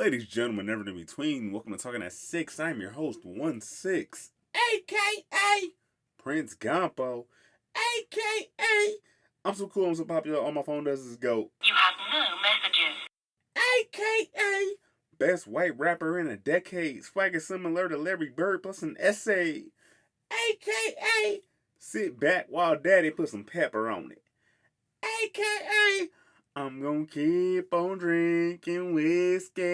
Ladies, gentlemen, never in between, welcome to Talking at 6. I'm your host, 1-6, a.k.a. Prince Gampo, a.k.a. I'm so cool, I'm so popular, all my phone does is go, You have no messages. a.k.a. Best white rapper in a decade, swagger similar to Larry Bird plus an essay, a.k.a. Sit back while daddy put some pepper on it, a.k.a. I'm gonna keep on drinking whiskey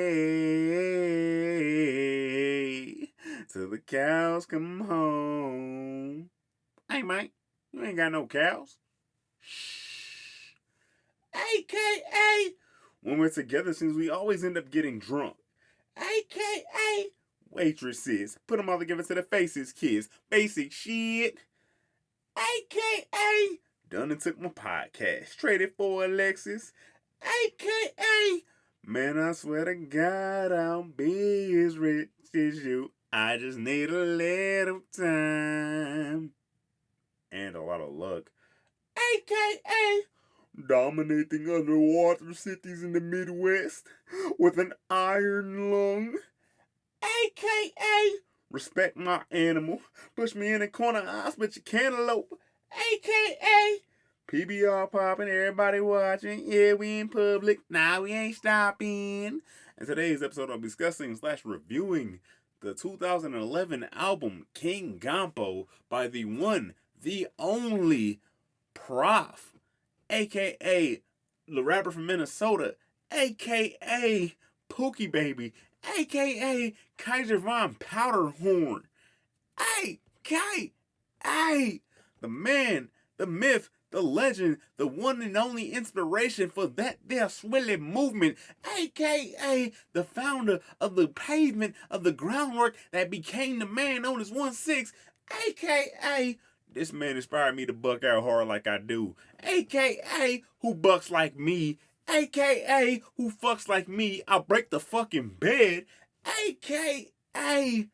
till the cows come home. Hey, mate, you ain't got no cows. Shh. AKA, when we're together, since we always end up getting drunk. AKA, waitresses, put them all together to the faces, kids. Basic shit. AKA, done and took my podcast, traded for Alexis, a.k.a. Man, I swear to God, I'll be as rich as you. I just need a little time and a lot of luck, a.k.a. dominating underwater cities in the Midwest with an iron lung, a.k.a. respect my animal, push me in the corner, I'll split your cantaloupe, a.k.a. PBR popping, everybody watching. Yeah, we in public. Nah, we ain't stopping. In today's episode, I'll be discussing / reviewing the 2011 album King Gampo by the one, the only Prof, a.k.a. the rapper from Minnesota, a.k.a. Pookie Baby, a.k.a. Kaiser Von Powderhorn, a.k.a. the man, the myth, the legend, the one and only inspiration for that there swilly movement, a.k.a. the founder of the pavement of the groundwork that became the man known as 1-6, a.k.a. this man inspired me to buck out hard like I do, a.k.a. who bucks like me, a.k.a. who fucks like me, I'll break the fucking bed, a.k.a.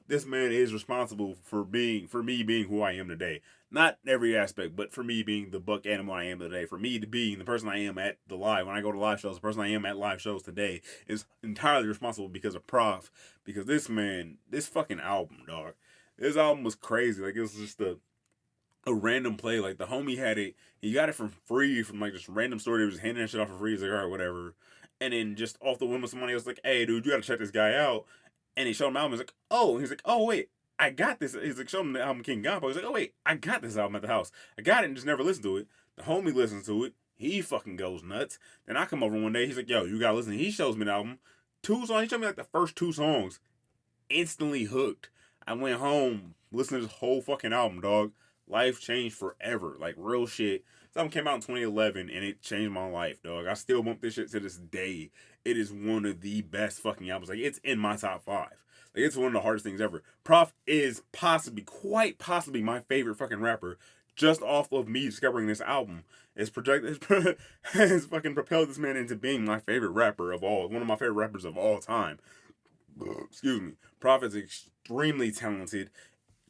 this man is responsible for me being who I am today. Not every aspect, but for me being the buck animal I am today, for me to being the person I am at the live, when I go to live shows, the person I am at live shows today is entirely responsible because of Prof. Because this man, this fucking album, dog, this album was crazy. Like, it was just a random play. Like, the homie had it, he got it for free from like just random store. He was just handing that shit off for free. He's like, all right, whatever. And then just off the whim of somebody else, like, hey, dude, you gotta check this guy out. And he showed him the album. He's like, oh. And he's like, oh, wait, I got this. He's like, showed him the album King Gampo. He's like, oh, wait, I got this album at the house. I got it and just never listened to it. The homie listens to it. He fucking goes nuts. Then I come over one day. He's like, yo, you gotta listen. He shows me the album. 2 songs. He showed me like the first 2 songs. Instantly hooked. I went home, listened to this whole fucking album, dog. Life changed forever. Like, real shit. This album came out in 2011 and it changed my life, dog. I still bump this shit to this day. It is one of the best fucking albums. Like, it's in my top 5. Like, it's one of the hardest things ever. Prof is quite possibly my favorite fucking rapper, just off of me discovering this album. It's fucking propelled this man into being my favorite rapper of all, one of my favorite rappers of all time. Excuse me. Prof is extremely talented,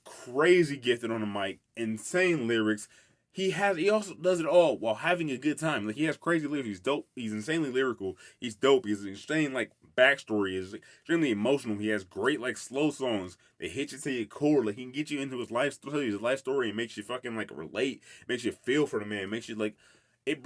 crazy gifted on the mic, insane lyrics. He also does it all while having a good time. Like, he has crazy lyrics. He's dope. He's insanely lyrical. He's dope. He's insane, like, backstory. He's extremely emotional. He has great, like, slow songs that hit you to your core. Like, he can get you into his life story and makes you fucking, like, relate. Makes you feel for the man. Makes you, like, it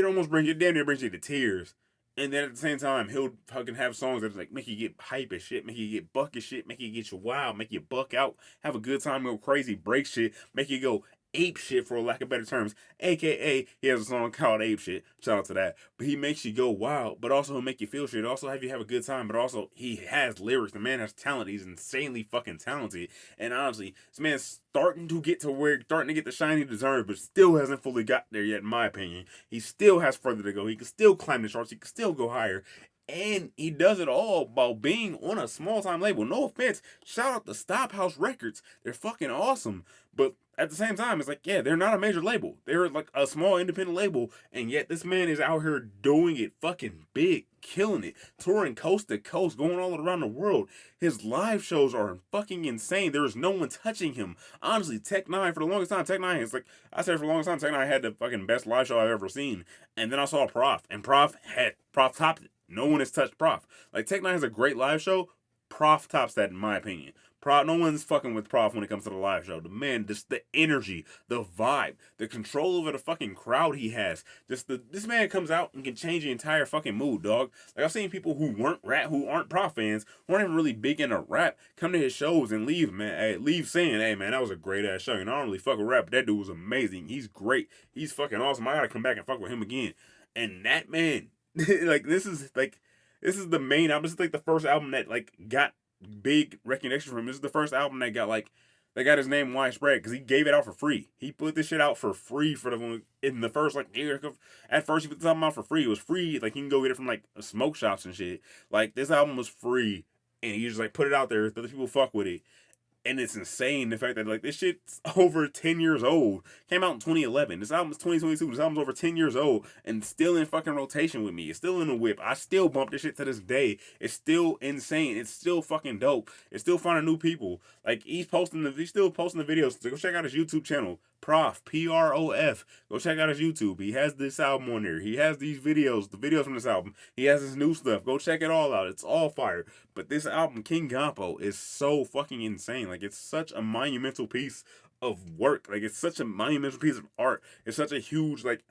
almost brings you, damn near brings you to tears. And then at the same time, he'll fucking have songs that like make you get hype as shit, make you get buck as shit, make you get you wild, make you buck out, have a good time, go crazy, break shit, make you go ape shit, for lack of better terms. AKA, he has a song called Ape Shit. Shout out to that. But he makes you go wild, but also he'll make you feel shit. Also have you have a good time, but also he has lyrics. The man has talent. He's insanely fucking talented. And honestly, this man's starting to get the shine he deserves, but still hasn't fully got there yet, in my opinion. He still has further to go. He can still climb the charts. He can still go higher. And he does it all while being on a small-time label. No offense. Shout out to Stop House Records. They're fucking awesome. But at the same time, it's like, yeah, they're not a major label. They're like a small independent label. And yet this man is out here doing it fucking big, killing it, touring coast to coast, going all around the world. His live shows are fucking insane. There is no one touching him. Honestly, Tech 9, for the longest time, Tech 9 is like, I said for the longest time, Tech 9 had the fucking best live show I've ever seen. And then I saw Prof. And Prof topped it. No one has touched Prof. Like Tech Nine has a great live show. Prof tops that in my opinion. Prof, no one's fucking with Prof when it comes to the live show. The man, just the energy, the vibe, the control over the fucking crowd he has. This man comes out and can change the entire fucking mood, dog. Like I've seen people who aren't Prof fans, who aren't even really big into rap, come to his shows and leave, man. Hey, leave saying, "Hey, man, that was a great ass show." And I don't really fuck with rap, but that dude was amazing. He's great. He's fucking awesome. I gotta come back and fuck with him again. And that man, this is the main album. This is like the first album that like got big recognition from him. This is the first album that got his name widespread because he gave it out for free. He put this shit out for free in the first like year. At first he put this album out for free. It was free. Like you can go get it from like smoke shops and shit. Like this album was free, and he just like put it out there. Other people fuck with it. And it's insane the fact that like this shit's over 10 years old. Came out in 2011. This album's 2022. This album's over 10 years old and still in fucking rotation with me. It's still in the whip. I still bump this shit to this day. It's still insane. It's still fucking dope. It's still finding new people. Like he's still posting the videos. So go check out his YouTube channel. Prof, Prof. Go check out his YouTube. He has this album on there. He has these videos, the videos from this album. He has his new stuff. Go check it all out. It's all fire. But this album, King Gampo, is so fucking insane. Like it's such a monumental piece of work. Like it's such a monumental piece of art. It's such a huge like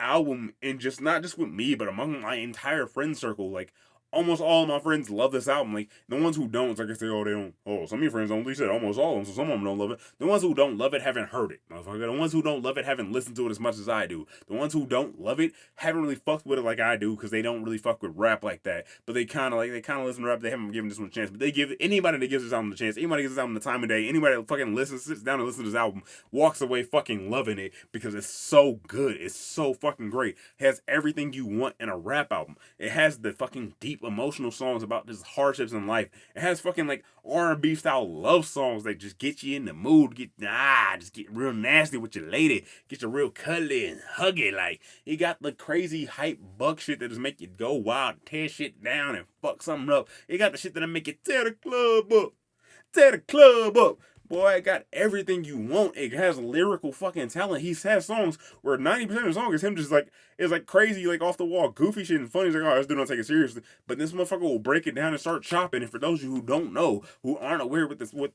album, and just not just with me, but among my entire friend circle. Like almost all of my friends love this album. Like the ones who don't, like I say, oh they don't. Oh, some of your friends don't. They said almost all of them, so some of them don't love it. The ones who don't love it haven't heard it, motherfucker. The ones who don't love it haven't listened to it as much as I do. The ones who don't love it haven't really fucked with it like I do because they don't really fuck with rap like that. But they kind of listen to rap. They haven't given this one a chance. But they give anybody that gives this album a chance. Anybody gives this album the time of day. Anybody that fucking sits down and listens to this album, walks away fucking loving it because it's so good. It's so fucking great. It has everything you want in a rap album. It has the fucking deep emotional songs about just hardships in life. It has fucking like R&B style love songs that just get you in the mood, just get real nasty with your lady, get you real cuddly and huggy. Like it got the crazy hype buck shit that just make you go wild, tear shit down and fuck something up. It got the shit that'll make you tear the club up. Tear the club up. Boy, it got everything you want. It has lyrical fucking talent. He has songs where 90% of the song is him just like, it's like crazy, like off the wall, goofy shit and funny. He's like, oh, this dude don't take it seriously. But this motherfucker will break it down and start chopping. And for those of you who don't know, who aren't aware with this, what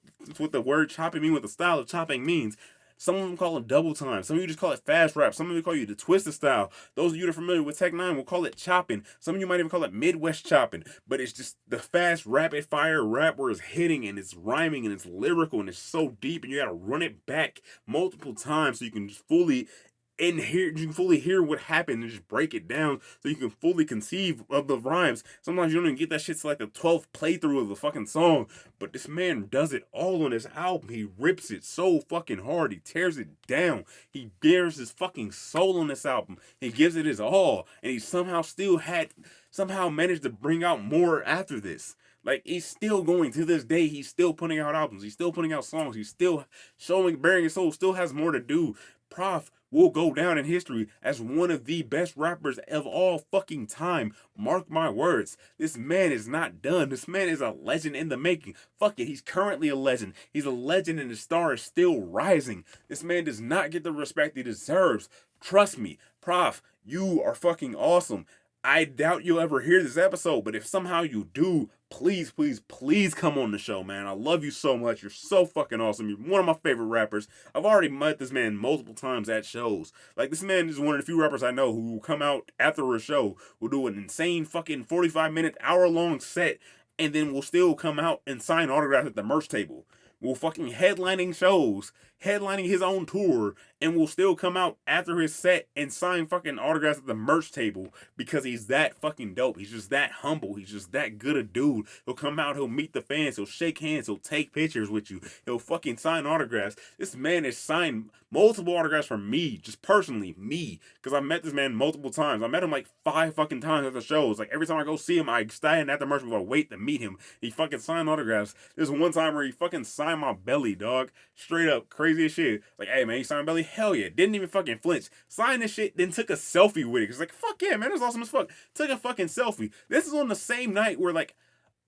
the word chopping means, what the style of chopping means, some of them call it double time. Some of you just call it fast rap. Some of you call it the twisted style. Those of you that are familiar with Tech Nine will call it chopping. Some of you might even call it Midwest chopping. But it's just the fast, rapid fire rap where it's hitting and it's rhyming and it's lyrical and it's so deep and you gotta run it back multiple times so you can just fully hear what happened and just break it down so you can fully conceive of the rhymes. Sometimes you don't even get that shit to like the 12th playthrough of the fucking song, but this man does it all on his album. He rips it so fucking hard. He tears it down. He bears his fucking soul on this album. He gives it his all, and he somehow managed to bring out more after this. Like, he's still going to this day. He's still putting out albums. He's still putting out songs. He's still bearing his soul, still has more to do. Prof will go down in history as one of the best rappers of all fucking time. Mark my words. This man is not done. This man is a legend in the making. Fuck it, he's currently a legend. He's a legend and the star is still rising. This man does not get the respect he deserves. Trust me, Prof, you are fucking awesome. I doubt you'll ever hear this episode, but if somehow you do, please, please, please come on the show, man. I love you so much. You're so fucking awesome. You're one of my favorite rappers. I've already met this man multiple times at shows. Like, this man is one of the few rappers I know who will come out after a show, will do an insane fucking 45-minute, hour-long set, and then will still come out and sign autographs at the merch table. Will fucking headlining shows, headlining his own tour, and will still come out after his set and sign fucking autographs at the merch table because he's that fucking dope. He's just that humble. He's just that good a dude. He'll come out, he'll meet the fans, he'll shake hands, he'll take pictures with you, he'll fucking sign autographs. This man has signed multiple autographs from me, just personally, me, because I met this man multiple times. I met him like 5 fucking times at the shows. Like, every time I go see him, I stand at the merch before I wait to meet him. He fucking signed autographs. There's one time where he fucking signed my belly, dog. Straight up, crazy as shit. Like, hey man, you signed my belly? Hell yeah. Didn't even fucking flinch. Signed this shit, then took a selfie with it. It's like, fuck yeah, man, that's awesome as fuck. Took a fucking selfie. This is on the same night where, like,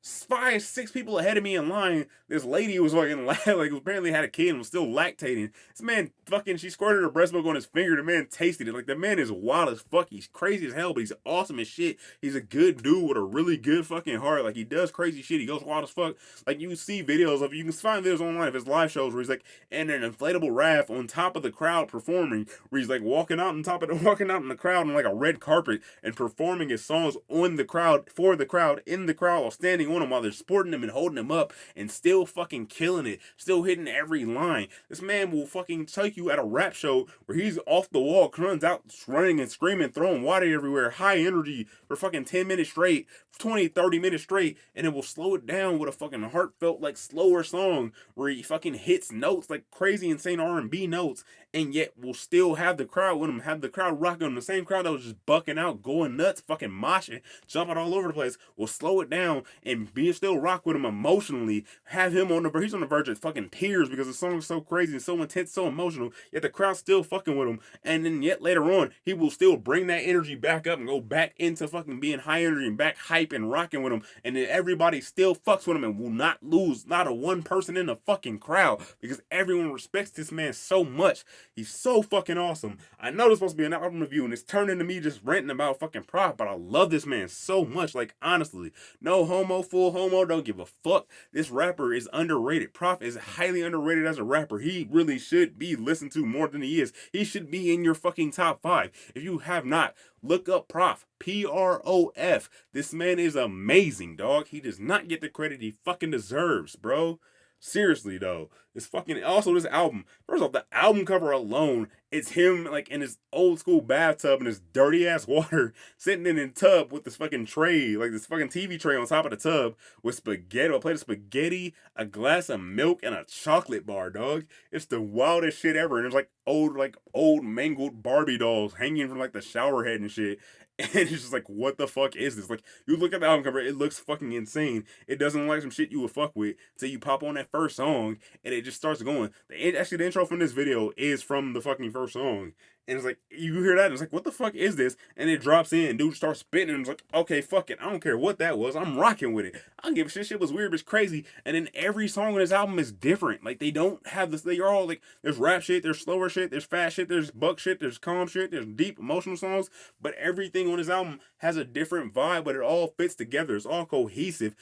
5, 6 people ahead of me in line. This lady was fucking like apparently had a kid and was still lactating. This man fucking she squirted her breast milk on his finger. The man tasted it. Like the man is wild as fuck. He's crazy as hell, but he's awesome as shit. He's a good dude with a really good fucking heart. Like he does crazy shit. He goes wild as fuck. Like you see videos of you can find videos online of his live shows where he's like in an inflatable raft on top of the crowd performing, where he's like walking out in the crowd on like a red carpet and performing his songs on the crowd, for the crowd, in the crowd, while standing on him while they're supporting him and holding him up and still fucking killing it, still hitting every line. This man will fucking take you at a rap show where he's off the wall, runs out running and screaming, throwing water everywhere, high energy for fucking 10 minutes straight, 20, 30 minutes straight, and it will slow it down with a fucking heartfelt, like slower song where he fucking hits notes like crazy insane R&B notes, and yet will still have the crowd with him, have the crowd rocking him. The same crowd that was just bucking out, going nuts, fucking moshing, jumping all over the place, will slow it down and be still rock with him emotionally. Have him on he's on the verge of fucking tears because the song is so crazy and so intense, so emotional. Yet the crowd's still fucking with him, and then yet later on he will still bring that energy back up and go back into fucking being high energy and back hype and rocking with him, and then everybody still fucks with him and will not lose not a one person in the fucking crowd because everyone respects this man so much. He's so fucking awesome. I know this supposed to be an album review and it's turned into me just ranting about fucking Prof, but I love this man so much. Like honestly, no homo, full homo, don't give a fuck. This rapper is underrated. Prof is highly underrated as a rapper. He really should be listened to more than he is. He should be in your fucking top 5. If you have not, look up Prof. Prof. This man is amazing, dog. He does not get the credit he fucking deserves, bro. Seriously though, this fucking also this album. First off, the album cover alone, it's him like in his old school bathtub in his dirty ass water, sitting in a tub with this fucking tray, like this fucking TV tray on top of the tub with spaghetti, a plate of spaghetti, a glass of milk, and a chocolate bar, dog. It's the wildest shit ever. And there's like old mangled Barbie dolls hanging from like the shower head and shit. And it's just like, what the fuck is this? Like, you look at the album cover, it looks fucking insane. It doesn't look like some shit you would fuck with until you pop on that first song, and it just starts going. Actually, the intro from this video is from the fucking first song. And it's like, you hear that, and it's like, what the fuck is this? And it drops in, dude starts spitting, and it's like, okay, fuck it. I don't care what that was. I'm rocking with it. I don't give a shit. Shit was weird, but it's crazy. And then every song on this album is different. Like, they don't have this, they are all like, there's rap shit, there's slower shit, there's fast shit, there's buck shit, there's calm shit, there's deep emotional songs, but everything on this album has a different vibe, but it all fits together. It's all cohesive.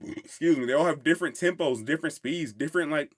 Excuse me. They all have different tempos, different speeds, different, like,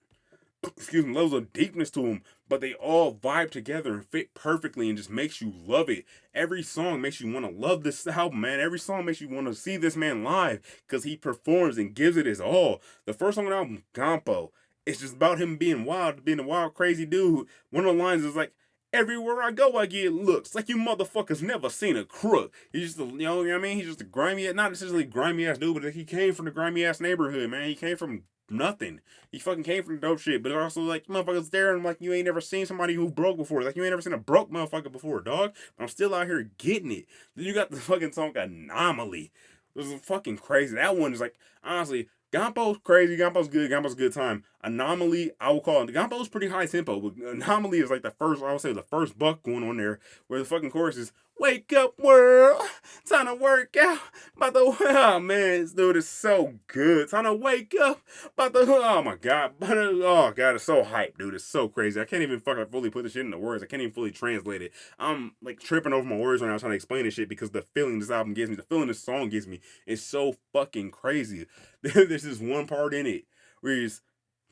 levels of deepness to them, but they all vibe together and fit perfectly and just makes you love it. Every song makes you want to love this album, man. Every song makes you want to see this man live because he performs and gives it his all. The first song on the album, Gampo, it's just about him being wild, being a wild, crazy dude. One of the lines is like, everywhere I go, I get looks like you motherfuckers never seen a crook. He's just, you know what I mean? He's just a grimy, not necessarily grimy ass dude, but he came from the grimy ass neighborhood, man. He came from nothing. He fucking came from dope shit, but also like motherfuckers there and like you ain't never seen somebody who broke before. Like you ain't never seen a broke motherfucker before, dog. But I'm still out here getting it. Then you got the fucking song Anomaly. This is fucking crazy. That one is like honestly. Gampo's crazy. Gampo's good. Gampo's a good time. Anomaly, I will call it. Gampo's pretty high tempo, but Anomaly is like the first, I would say the first buck going on there, where the fucking chorus is, wake up world, time to work out, about the, oh man, this dude is so good. Time to wake up, about the, oh my god, oh god, it's so hype, dude. It's so crazy. I can't even fucking fully put this shit into words. I can't even fully translate it. I'm like tripping over my words when I was trying to explain this shit because the feeling this album gives me, the feeling this song gives me is so fucking crazy. There's this one part in it where he's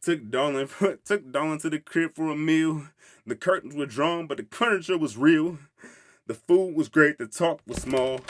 took Dolan to the crib for a meal. The curtains were drawn, but the furniture was real. The food was great, the talk was small.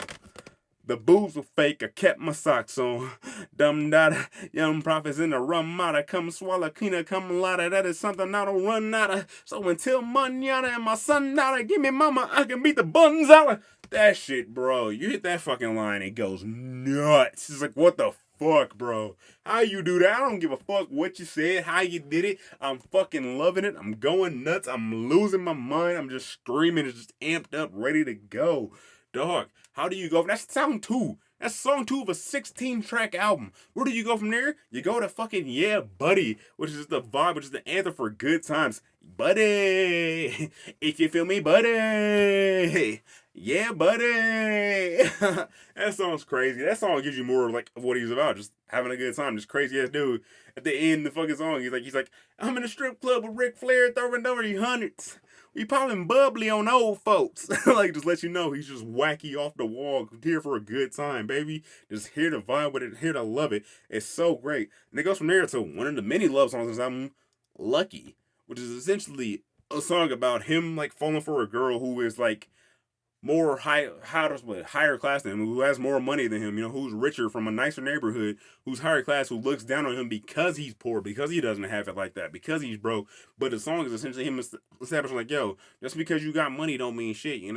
The booze were fake, I kept my socks on. Dumb dada, young prophets in the rum mata. Come swallow, cleaner, come lotta. That is something I don't run out of. So until manana and my son nada, give me mama, I can beat the buns out of. That shit, bro. You hit that fucking line, it goes nuts. It's like, what the fuck, bro? How you do that? I don't give a fuck what you said, how you did it. I'm fucking loving it. I'm going nuts. I'm losing my mind. I'm just screaming. It's just amped up, ready to go. Dog, how do you go? That's sound 2. That's song 2 of a 16-track album. Where do you go from there? You go to fucking Yeah Buddy, which is the vibe, which is the anthem for good times. Buddy, if you feel me, buddy. Yeah, buddy. That song's crazy. That song gives you more like of what he's about, just having a good time. This crazy ass dude. At the end of the fucking song, he's like, I'm in a strip club with Ric Flair throwing over the hundreds. We popping bubbly on old folks. Like, just let you know he's just wacky off the wall, here for a good time, baby. Just here to vibe with it, here to love it. It's so great. And it goes from there to one of the many love songs on this album, Lucky, which is essentially a song about him like falling for a girl who is like more higher class than him, who has more money than him, who's richer from a nicer neighborhood, who's higher class, who looks down on him because he's poor, because he doesn't have it like that, because he's broke. But the song is essentially him establishing like, yo, just because you got money don't mean shit, Give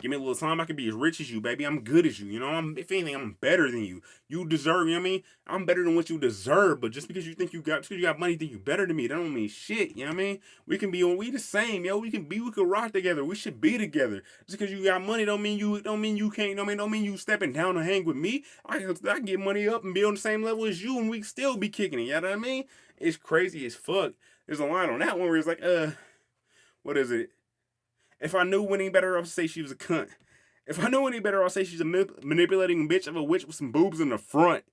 me a little time, I can be as rich as you, baby. I'm good as you, if anything, I'm better than you. You deserve, you know what I mean? I'm better than what you deserve, but just because you got money, think you better than me, that don't mean shit, you know what I mean? We the same, yo. We can rock together. We should be together. Just because you got money don't mean you can't, don't mean you stepping down to hang with me. I can get money up and be on the same level as you, and we can still be kicking it, you know what I mean? It's crazy as fuck. There's a line on that one where it's like, what is it? If I knew any better, I'd say she was a cunt. If I knew any better, I'd say she's a manipulating bitch of a witch with some boobs in the front.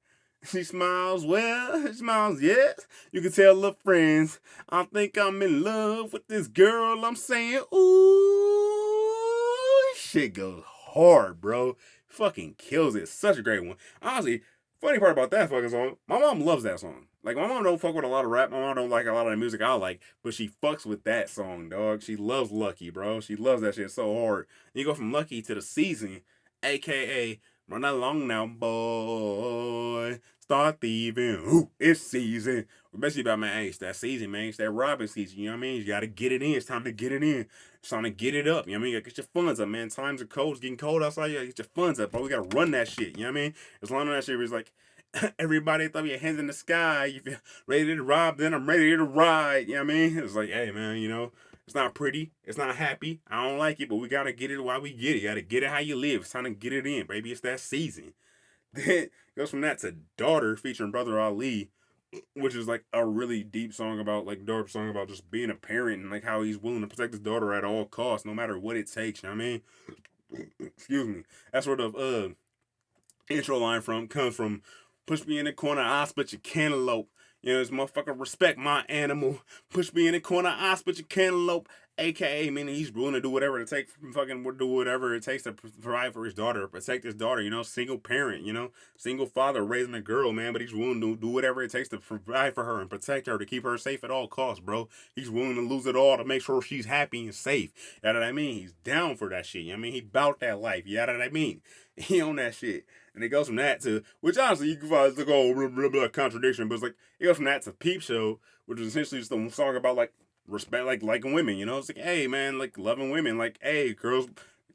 She smiles, yes. You can tell her friends. I think I'm in love with this girl. I'm saying, ooh, shit goes hard, bro. Fucking kills it. Such a great one. Honestly, funny part about that fucking song, my mom loves that song. Like, my mom don't fuck with a lot of rap. My mom don't like a lot of the music I like, but she fucks with that song, dog. She loves Lucky, bro. She loves that shit so hard. You go from Lucky to The Season, a.k.a. Run along now, boy. Start thieving. Ooh, it's season. Basically about, man, hey, it's that season, man. It's that robbing season, you know what I mean? You got to get it in. It's time to get it in. It's time to get it up, you know what I mean? You got to get your funds up, man. Times are cold. It's getting cold outside. You got to get your funds up, bro. We got to run that shit, you know what I mean? As long as that shit was like, everybody throw your hands in the sky. You feel ready to rob, then I'm ready to ride, you know what I mean? It's like, hey, man, it's not pretty. It's not happy. I don't like it, but we got to get it while we get it. You got to get it how you live. It's time to get it in, baby. It's that season. Then goes from that to Daughter featuring Brother Ali, which is like a really deep song about just being a parent and like how he's willing to protect his daughter at all costs, no matter what it takes, you know what I mean? Excuse me. That's where the intro line comes from. Push me in the corner, I split your cantaloupe. This motherfucker respect my animal. Push me in the corner, I split your cantaloupe. AKA, meaning he's willing to do whatever it takes, to provide for his daughter, protect his daughter, single parent, single father raising a girl, man, but he's willing to do whatever it takes to provide for her and protect her, to keep her safe at all costs, bro. He's willing to lose it all to make sure she's happy and safe. You know what I mean? He's down for that shit. He bout that life. You know what I mean? He on that shit. And it goes from that to, which honestly, you can find it's like, oh, blah, blah, blah, contradiction, but it's like, it goes from that to Peep Show, which is essentially just a song about, like, respect, like, liking women, It's like, hey, man, like, loving women, like, hey, girls,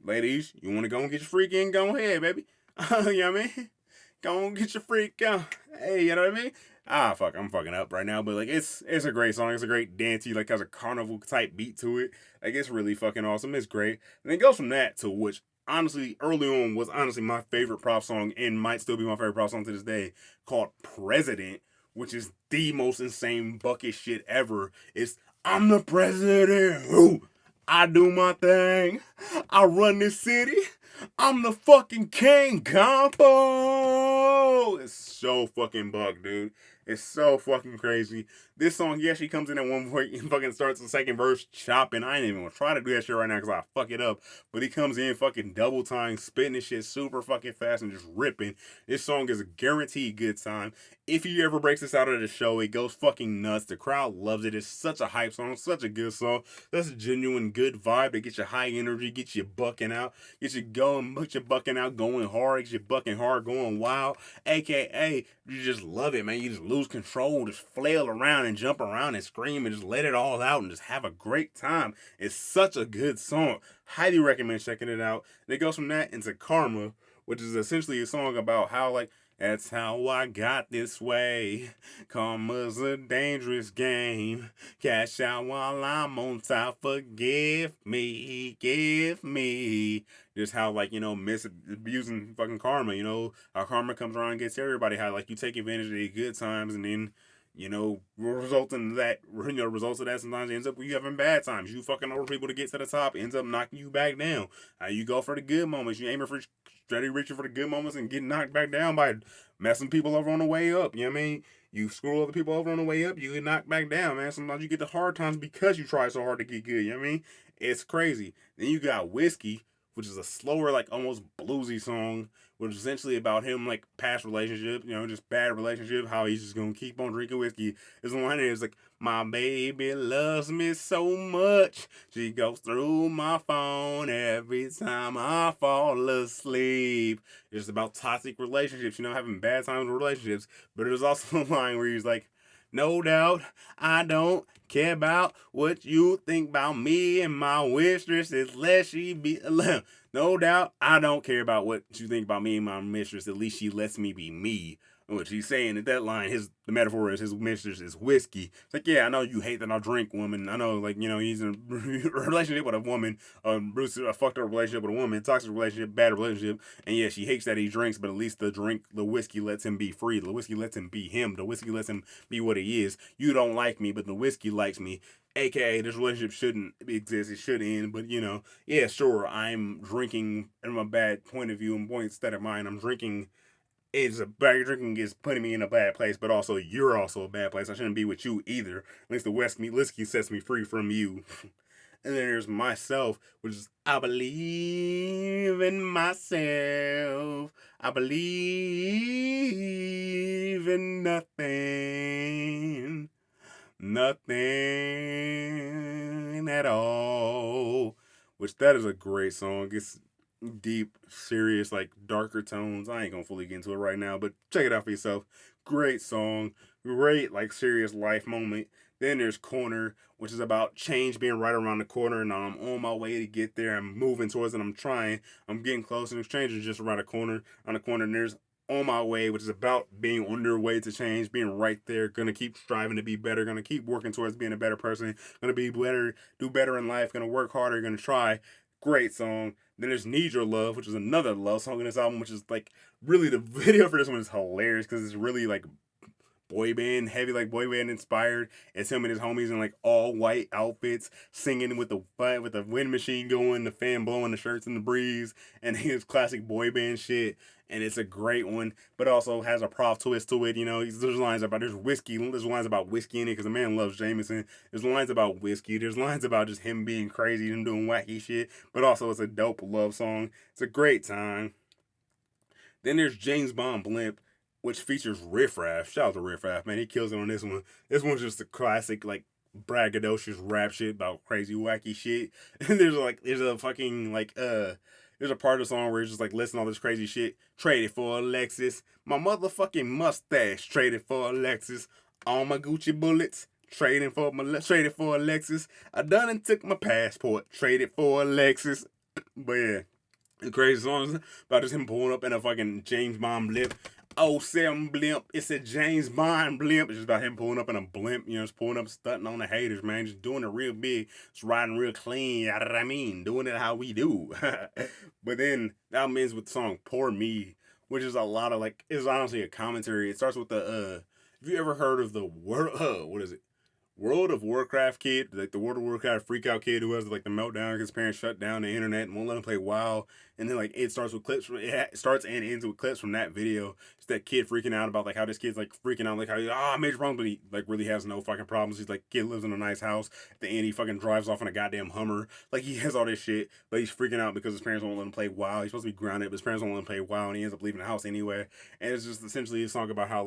ladies, you want to go and get your freak in? Go ahead, baby. You know what I mean? Go and get your freak on. Hey, you know what I mean? Fuck, I'm fucking up right now, but, like, it's a great song. It's a great dancey, like, has a carnival-type beat to it. Like, it's really fucking awesome. It's great. And it goes from that to which, honestly, early on was honestly my favorite Prof song and might still be my favorite Prof song to this day, called President, which is the most insane bucket shit ever. It's, I'm the president. Ooh, I do my thing. I run this city. I'm the fucking king, Gampo. It's so fucking buck, dude. It's so fucking crazy. This song, he actually comes in at one point and fucking starts the second verse chopping. I ain't even gonna try to do that shit right now because I fuck it up. But he comes in fucking double time, spitting this shit super fucking fast and just ripping. This song is a guaranteed good time. If he ever breaks this out of the show, it goes fucking nuts. The crowd loves it. It's such a hype song, such a good song. That's a genuine good vibe to get you high energy, get you bucking out, get you bucking out, going hard, get you bucking hard, going wild. AKA, you just love it, man. You just lose control, just flail around and jump around and scream and just let it all out and just have a great time. It's such a good song. Highly recommend checking it out. And it goes from that into Karma, which is essentially a song about how, like, That's how I got this way. Karma's a dangerous game. Cash out while I'm on top. Forgive me, give me. Just how, like, abusing fucking karma. How karma comes around and gets everybody. How, like, you take advantage of the good times and then, results of that sometimes ends up with you having bad times. You fucking over people to get to the top, ends up knocking you back down. How you go for the good moments. You aiming for steady reaching for the good moments and getting knocked back down by messing people over on the way up. You know what I mean? You screw other people over on the way up, you get knocked back down, man. Sometimes you get the hard times because you try so hard to get good. You know what I mean? It's crazy. Then you got Whiskey, which is a slower, like almost bluesy song, which is essentially about him, like past relationship, just bad relationship, how he's just gonna keep on drinking whiskey. This one is like, my baby loves me so much, she goes through my phone every time I fall asleep. It's about toxic relationships, having bad times with relationships. But there's also a line where he's like, no doubt, I don't care about what you think about me and my mistress unless she be alone. No doubt, I don't care about what you think about me and my mistress. At least she lets me be me. What she's saying in that line, the metaphor is his mistress is whiskey. It's like, yeah, I know you hate that I drink, woman. I know, like, he's in a relationship with a woman, a fucked up relationship with a woman, toxic relationship, bad relationship, and yeah, she hates that he drinks, but at least the whiskey lets him be free. The whiskey lets him be him. The whiskey lets him be what he is. You don't like me, but the whiskey likes me. AKA, this relationship shouldn't exist. It should end. But yeah, sure, I'm drinking from a bad point of view and point instead of mine. I'm drinking. Drinking is putting me in a bad place, but also you're also a bad place. I shouldn't be with you either. At least the whiskey sets me free from you. And then there's myself, which is I believe in myself. I believe in nothing. Nothing at all. Which that is a great song. It's deep, serious, like darker tones. I ain't gonna fully get into it right now, but check it out for yourself. Great song. Great, like serious life moment. Then there's Corner, which is about change being right around the corner, and I'm on my way to get there. I'm moving towards it. I'm trying. I'm getting close, and change is just around the corner. On the corner, and there's On My Way, which is about being on your way to change, being right there, gonna keep striving to be better, gonna keep working towards being a better person, gonna be better, do better in life, gonna work harder, gonna try. Great song. Then there's Need Your Love, which is another love song in this album, which is like really the video for this one is hilarious because it's really like boy band heavy, like boy band inspired. It's him and his homies in like all white outfits, singing with the wind machine going, the fan blowing, the shirts in the breeze, and his classic boy band shit. And it's a great one, but also has a Prof twist to it. There's lines about there's lines about whiskey in it because the man loves Jameson. There's lines about whiskey. There's lines about just him being crazy, him doing wacky shit. But also it's a dope love song. It's a great time. Then there's James Bond Blimp, which features Riff Raff. Shout out to Riff Raff, man. He kills it on this one. This one's just a classic, like, braggadocious rap shit about crazy, wacky shit. And there's a part of the song where it's just like, listen to all this crazy shit. Traded for a Lexus. My motherfucking mustache traded for a Lexus. All my Gucci bullets traded for a Lexus. I done and took my passport. Traded for a Lexus. But yeah. The crazy songs about just him pulling up in a fucking James Bond blimp. Oh, Sam blimp. It's a James Bond blimp. It's just about him pulling up in a blimp, just pulling up, stunting on the haters, man. Just doing it real big. Just riding real clean. You know what I mean? Doing it how we do. But then that ends with the song Poor Me, which is a lot of like, it's honestly a commentary. It starts with have you ever heard of the what is it? World of Warcraft kid, like the World of Warcraft freakout kid who has like the meltdown because his parents shut down the internet and won't let him play WoW. And then like it starts it starts and ends with clips from that video. It's that kid freaking out about like how this kid's like freaking out, like how major problems, but he like really has no fucking problems. He's like, kid lives in a nice house. At the end he fucking drives off in a goddamn Hummer. Like he has all this shit, but he's freaking out because his parents won't let him play WoW. He's supposed to be grounded, but his parents won't let him play WoW, and he ends up leaving the house anyway. And it's just essentially a song about how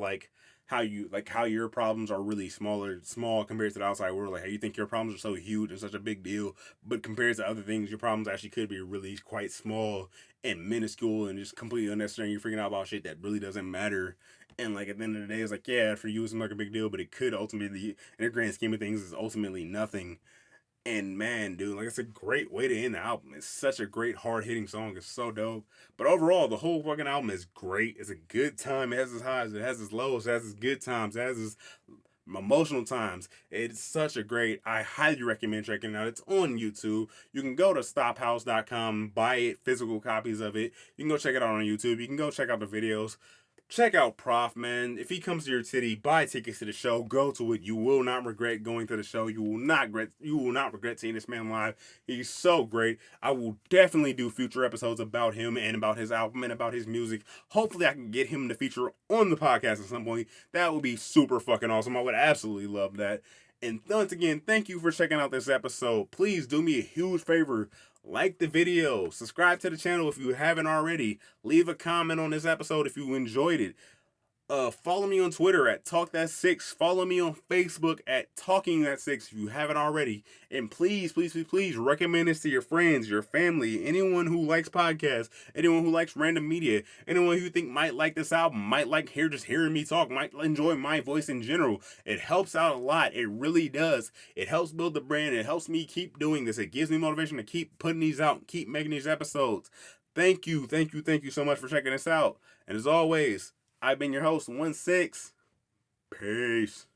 your problems are really small compared to the outside world. Like how you think your problems are so huge and such a big deal, but compared to other things, your problems actually could be really quite small and minuscule and just completely unnecessary. And you're freaking out about shit that really doesn't matter. And like at the end of the day, it's like, yeah, for you it's not like a big deal, but it could ultimately, in the grand scheme of things, is ultimately nothing. And man, dude, like it's a great way to end the album. It's such a great, hard hitting song. It's so dope. But overall, the whole fucking album is great. It's a good time. It has its highs, it has its lows, it has its good times, it has its emotional times. It's such a great. I highly recommend checking it out. It's on YouTube. You can go to stophouse.com, buy it, physical copies of it. You can go check it out on YouTube. You can go check out the videos. Check out Prof, man. If he comes to your city, buy tickets to the show. Go to it. You will not regret going to the show. You will not regret seeing this man live. He's so great. I will definitely do future episodes about him and about his album and about his music. Hopefully I can get him to feature on the podcast at some point. That would be super fucking awesome. I would absolutely love that. And once again, thank you for checking out this episode. Please do me a huge favor. Like the video, subscribe to the channel if you haven't already, leave a comment on this episode if you enjoyed it. Follow me on Twitter at TalkThat6. Follow me on Facebook at TalkingThat6 if you haven't already. And please, please, please, please recommend this to your friends, your family, anyone who likes podcasts, anyone who likes random media, anyone who you think might like this album, might like hearing me talk, might enjoy my voice in general. It helps out a lot. It really does. It helps build the brand. It helps me keep doing this. It gives me motivation to keep putting these out, keep making these episodes. Thank you so much for checking this out. And as always, I've been your host, 1-6. Peace.